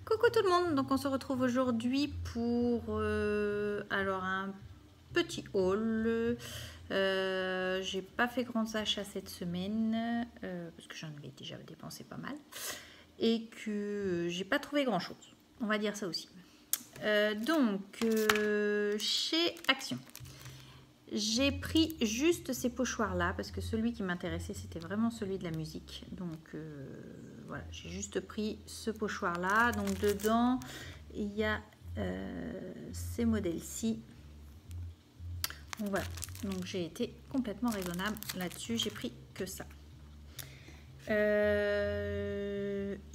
Coucou tout le monde, donc on se retrouve aujourd'hui pour alors un petit haul. J'ai pas fait grands achats cette semaine parce que j'en avais déjà dépensé pas mal et que j'ai pas trouvé grand chose. On va dire ça aussi. Chez Action, j'ai pris juste ces pochoirs là parce que celui qui m'intéressait c'était vraiment celui de la musique. Donc voilà, j'ai juste pris ce pochoir là. Donc dedans il y a ces modèles-ci. Donc voilà, donc j'ai été complètement raisonnable là-dessus, j'ai pris que ça.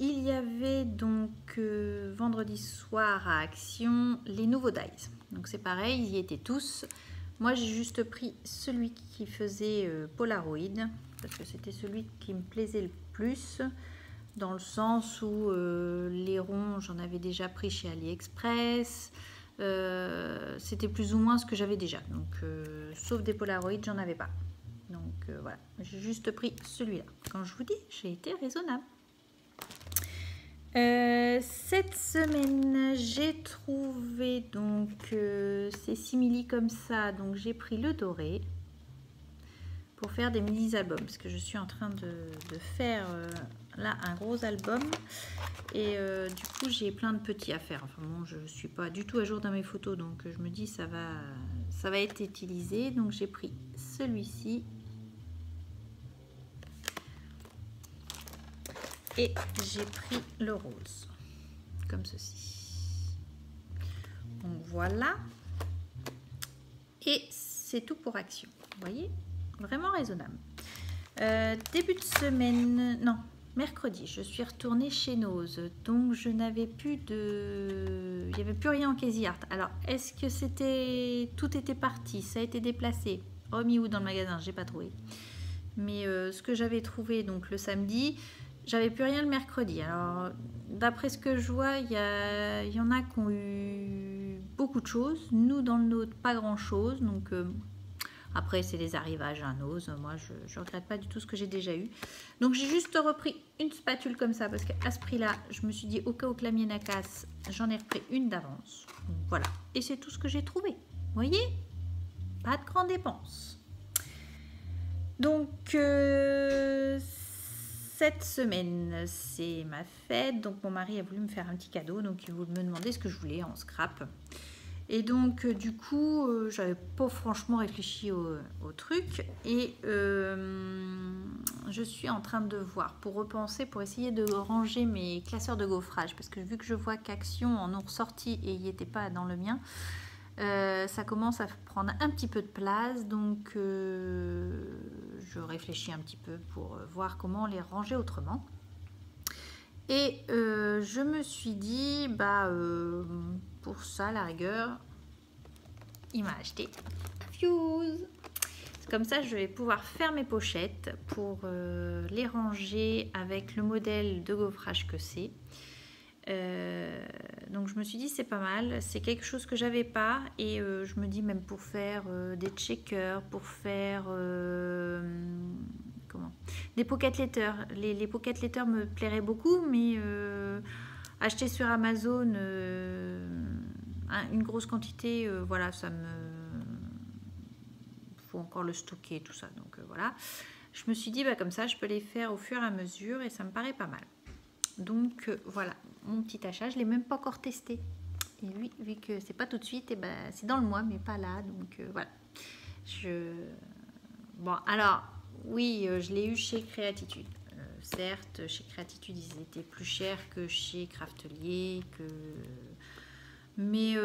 Il y avait donc vendredi soir à Action les nouveaux dies. Donc c'est pareil, ils y étaient tous. Moi j'ai juste pris celui qui faisait Polaroid parce que c'était celui qui me plaisait le plus, dans le sens où les ronds j'en avais déjà pris chez AliExpress. C'était plus ou moins ce que j'avais déjà, donc sauf des Polaroid j'en avais pas. Donc voilà, j'ai juste pris celui-là. Quand je vous dis, j'ai été raisonnable. Cette semaine, j'ai trouvé donc ces simili comme ça. Donc j'ai pris le doré pour faire des mini albums parce que je suis en train de faire là un gros album et du coup j'ai plein de petits à faire. Enfin bon, je suis pas du tout à jour dans mes photos, donc je me dis ça va être utilisé. Donc j'ai pris celui-ci. Et j'ai pris le rose, comme ceci. Donc voilà. Et c'est tout pour Action. Vous voyez, vraiment raisonnable. Début de semaine, non, mercredi, je suis retournée chez Nose. Donc je n'avais plus de... Il n'y avait plus rien en Casey Art. Alors, est-ce que c'était... Tout était parti, ça a été déplacé, remis où dans le magasin, j'ai pas trouvé. Mais ce que j'avais trouvé donc le samedi... J'avais plus rien le mercredi. Alors, d'après ce que je vois, il y en a qui ont eu beaucoup de choses. Nous, dans le nôtre, pas grand-chose. Donc, après, c'est les arrivages à Nose. Moi, je ne regrette pas du tout ce que j'ai déjà eu. Donc, j'ai juste repris une spatule comme ça. Parce qu'à ce prix-là, je me suis dit, au cas où que la mienne casse, j'en ai repris une d'avance. Voilà. Et c'est tout ce que j'ai trouvé. Vous voyez? Pas de grandes dépenses. Donc, cette semaine, c'est ma fête, donc mon mari a voulu me faire un petit cadeau, donc il voulait me demander ce que je voulais en scrap. Et donc, du coup, j'avais pas franchement réfléchi au truc. Et je suis en train de voir, pour repenser, pour essayer de ranger mes classeurs de gaufrage. Parce que vu que je vois qu'Action en ont ressorti et il n'y était pas dans le mien, ça commence à prendre un petit peu de place, donc je réfléchis un petit peu pour voir comment les ranger autrement. Et je me suis dit, pour ça, la rigueur, il m'a acheté un fuse. Comme ça, je vais pouvoir faire mes pochettes pour les ranger avec le modèle de gaufrage que c'est. Donc je me suis dit c'est pas mal, c'est quelque chose que j'avais pas et je me dis même pour faire des checkers, pour faire des pocket letters. Les pocket letters me plairaient beaucoup, mais acheter sur Amazon une grosse quantité, voilà, ça me faut encore le stocker tout ça, donc voilà. Je me suis dit comme ça je peux les faire au fur et à mesure et ça me paraît pas mal. Donc voilà, mon petit achat, je ne l'ai même pas encore testé. Et lui, vu que c'est pas tout de suite, et c'est dans le mois, mais pas là. Donc voilà. Bon, alors, oui, je l'ai eu chez Créatitude. Certes, chez Créatitude, ils étaient plus chers que chez Craftelier. Mais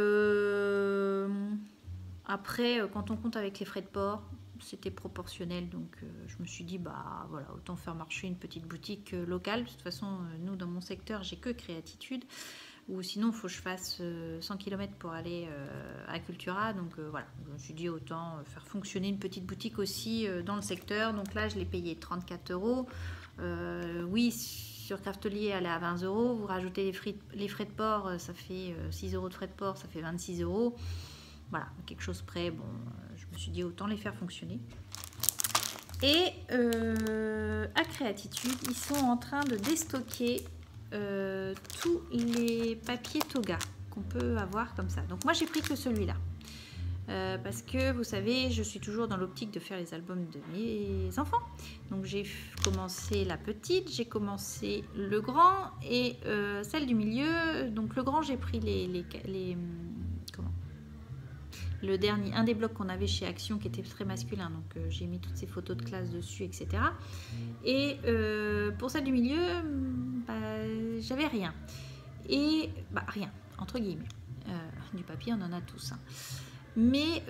après, quand on compte avec les frais de port, c'était proportionnel, donc je me suis dit voilà, autant faire marcher une petite boutique locale. De toute façon, nous dans mon secteur, j'ai que Créatitude, ou sinon il faut que je fasse 100 km pour aller à Cultura, donc voilà, je me suis dit autant faire fonctionner une petite boutique aussi dans le secteur. Donc là je l'ai payé 34 €. Oui, sur Craftelier elle est à 20 €, vous rajoutez les frais de port, ça fait 6 € de frais de port, ça fait 26 €. Voilà, quelque chose près, bon, je me suis dit autant les faire fonctionner. Et à Créatitude, ils sont en train de déstocker tous les papiers toga qu'on peut avoir comme ça. Donc moi j'ai pris que celui-là. Parce que vous savez, je suis toujours dans l'optique de faire les albums de mes enfants. Donc j'ai commencé la petite, j'ai commencé le grand et celle du milieu. Donc le grand, j'ai pris le dernier, un des blocs qu'on avait chez Action qui était très masculin. Donc j'ai mis toutes ces photos de classe dessus, etc. Et pour celle du milieu, j'avais rien. Et rien, entre guillemets. Du papier, on en a tous. Hein. Mais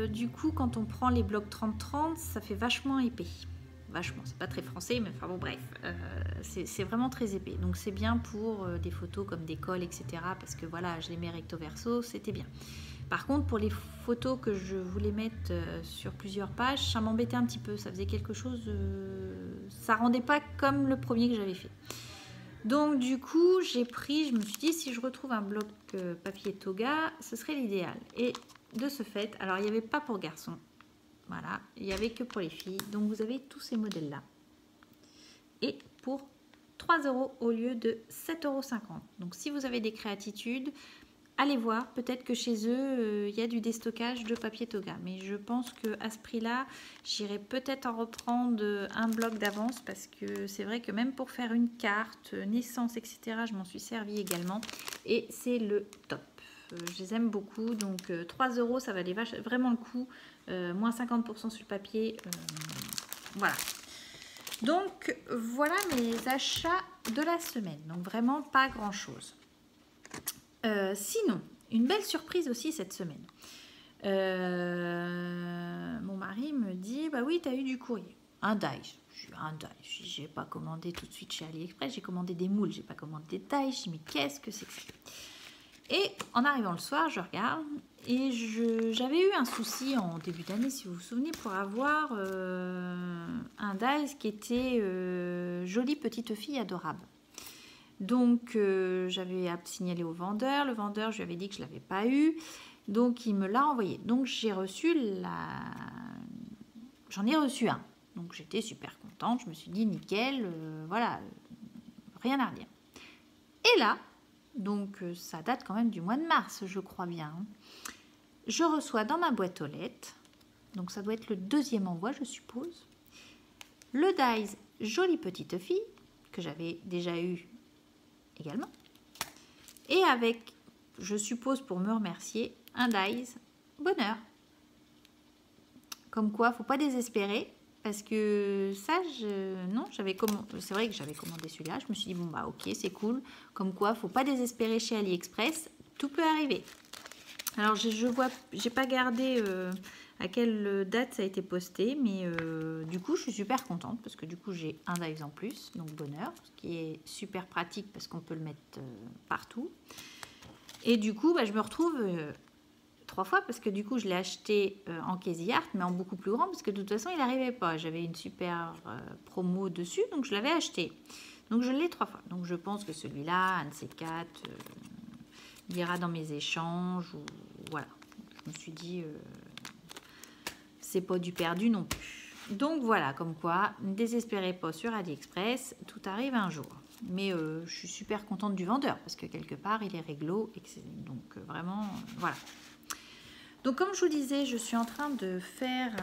du coup, quand on prend les blocs 30-30, ça fait vachement épais. Vachement, c'est pas très français, mais enfin bon, bref, c'est vraiment très épais. Donc c'est bien pour des photos comme d'école, etc. Parce que voilà, je les mets recto verso, c'était bien. Par contre, pour les photos que je voulais mettre sur plusieurs pages, ça m'embêtait un petit peu. Ça faisait quelque chose, ça rendait pas comme le premier que j'avais fait. Donc du coup, je me suis dit, si je retrouve un bloc papier toga, ce serait l'idéal. Et de ce fait, alors il n'y avait pas pour garçons, voilà, il n'y avait que pour les filles. Donc vous avez tous ces modèles-là. Et pour 3 € au lieu de 7,50 €. Donc si vous avez des créatitudes, allez voir, peut-être que chez eux, il y a du déstockage de papier toga. Mais je pense qu'à ce prix-là, j'irai peut-être en reprendre un bloc d'avance parce que c'est vrai que même pour faire une carte, naissance, etc., je m'en suis servi également. Et c'est le top. Je les aime beaucoup. Donc 3 €, ça valait vraiment le coup. Moins 50% sur le papier. Voilà. Donc voilà mes achats de la semaine. Donc vraiment pas grand-chose. Sinon, une belle surprise aussi cette semaine. Mon mari me dit, bah oui, tu as eu du courrier. Un Dice. Un Dice. J'ai pas commandé tout de suite chez AliExpress, j'ai commandé des moules, j'ai pas commandé des Dice. Je dis, mais qu'est-ce que c'est que ça? Et en arrivant le soir, je regarde et j'avais eu un souci en début d'année, si vous vous souvenez, pour avoir un Dice qui était jolie petite fille adorable. Donc, j'avais signalé au vendeur. Le vendeur, je lui avais dit que je ne l'avais pas eu. Donc, il me l'a envoyé. Donc, j'en ai reçu un. Donc, j'étais super contente. Je me suis dit, nickel, voilà, rien à redire. Et là, donc, ça date quand même du mois de mars, je crois bien. Je reçois dans ma boîte aux lettres, donc ça doit être le deuxième envoi, je suppose, le Dice Jolie Petite Fille, que j'avais déjà eu également, et avec, je suppose pour me remercier, un Dice Bonheur. Comme quoi, faut pas désespérer, parce que ça, c'est vrai que j'avais commandé celui-là, je me suis dit, bon bah ok, c'est cool, comme quoi, faut pas désespérer chez AliExpress, tout peut arriver. Alors, j'ai pas gardé à quelle date ça a été posté, mais du coup, je suis super contente parce que du coup, j'ai un Dice en plus, donc bonheur, ce qui est super pratique parce qu'on peut le mettre partout. Et du coup, je me retrouve 3 fois parce que du coup, je l'ai acheté en Casey Art, mais en beaucoup plus grand parce que de toute façon, il n'arrivait pas. J'avais une super promo dessus, donc je l'avais acheté. Donc, je l'ai 3 fois. Donc, je pense que celui-là, un de ces 4... il ira dans mes échanges ou voilà. Je me suis dit c'est pas du perdu non plus. Donc voilà, comme quoi, ne désespérez pas sur AliExpress, tout arrive un jour. Mais je suis super contente du vendeur parce que quelque part il est réglo et donc vraiment voilà. Donc comme je vous disais, je suis en train de faire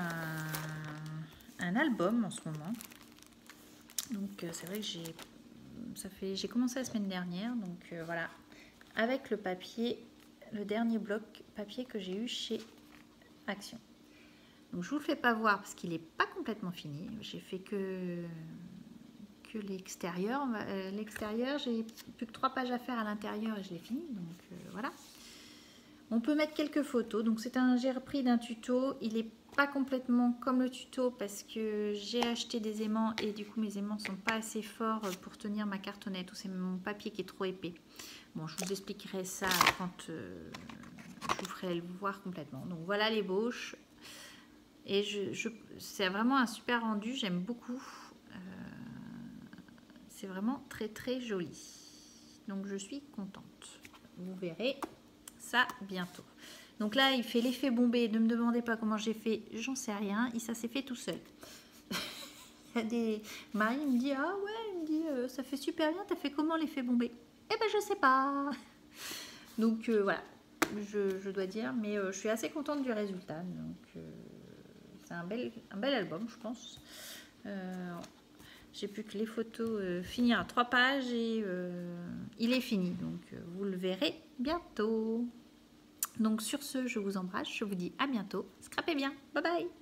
un album en ce moment. Donc c'est vrai que j'ai commencé la semaine dernière, donc voilà. Avec le papier, le dernier bloc papier que j'ai eu chez Action. Donc je vous le fais pas voir parce qu'il n'est pas complètement fini. J'ai fait que l'extérieur. L'extérieur, j'ai plus que 3 pages à faire à l'intérieur et je l'ai fini. Donc voilà. On peut mettre quelques photos. Donc j'ai repris d'un tuto. Il n'est pas complètement comme le tuto parce que j'ai acheté des aimants et du coup mes aimants ne sont pas assez forts pour tenir ma cartonnette ou c'est mon papier qui est trop épais. Bon, je vous expliquerai ça quand je vous ferai le voir complètement. Donc voilà l'ébauche. Et c'est vraiment un super rendu, j'aime beaucoup. C'est vraiment très très joli. Donc je suis contente. Vous verrez ça bientôt. Donc là, il fait l'effet bombé. Ne me demandez pas comment j'ai fait, j'en sais rien. Et ça s'est fait tout seul. Il y a des... Marie me dit, ah ouais, dit ça fait super bien, t'as fait comment l'effet bombé? Eh ben je sais pas. Donc voilà, je dois dire, mais je suis assez contente du résultat. Donc c'est un bel album, je pense. J'ai plus que les photos finir à 3 pages et il est fini. Donc vous le verrez bientôt. Donc sur ce, je vous embrasse, je vous dis à bientôt. Scrapez bien, bye bye.